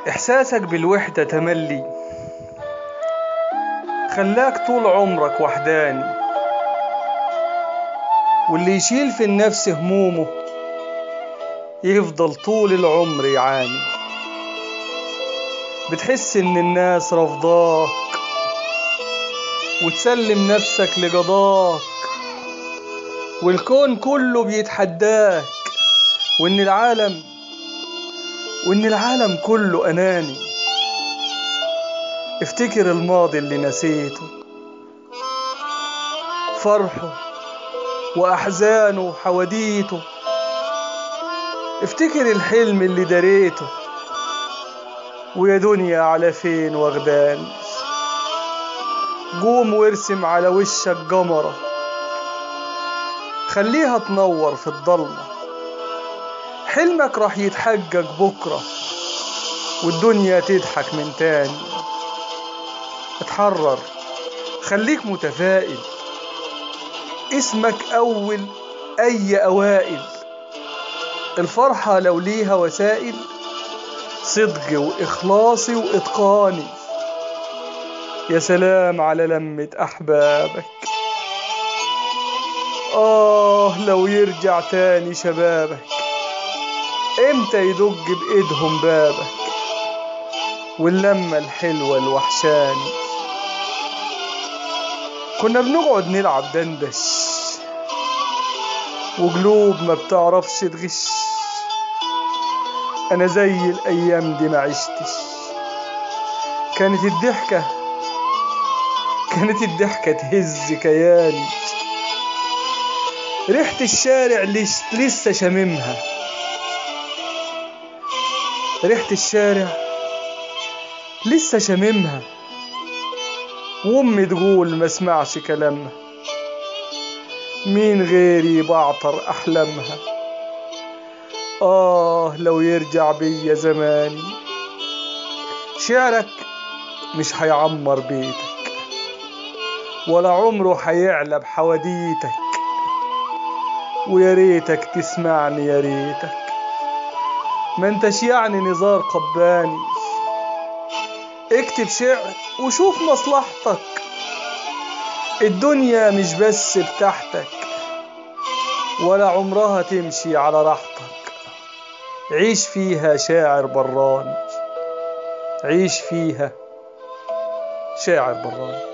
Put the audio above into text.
إحساسك بالوحدة تملي خلاك طول عمرك وحداني، واللي يشيل في النفس همومه يفضل طول العمر يعاني. بتحس إن الناس رفضاك وتسلم نفسك لقضاك، والكون كله بيتحداك، وإن العالم كله أناني. افتكر الماضي اللي نسيته، فرحه وأحزانه وحواديته. افتكر الحلم اللي دريته، ويا دنيا على فين واخداني. قوم وارسم على وشك قمرة، خليها تنور في الضلمة. حلمك راح يتحقق بكرة، والدنيا تضحك من تاني. اتحرر، خليك متفائل، اسمك أول أي أوائل. الفرحة لو ليها وسائل، صدقي وإخلاصي وإتقاني. يا سلام على لمة أحبابك، لو يرجع تاني شبابك. امتى يدق بإيدهم بابك، واللمة الحلوة الوحشاني. كنا بنقعد نلعب دندش، وقلوب ما بتعرفش تغش. أنا زي الأيام دي ما عشتش. كانت الضحكة تهز كياني. ريحة الشارع لسه شاممها، ريحة الشارع لسه شاممها. وأمي تقول ما اسمعش كلامها، مين غيري بعطر أحلامها. لو يرجع بيا زماني. شعرك مش هيعمر بيتك، ولا عمره هيعلى بحواديتك. ويا ريتك تسمعني، يا ريتك ما انتش يعني نزار قباني. اكتب شعر وشوف مصلحتك، الدنيا مش بس بتاعتك، ولا عمرها تمشي على راحتك. عيش فيها شاعر براني، عيش فيها شاعر براني.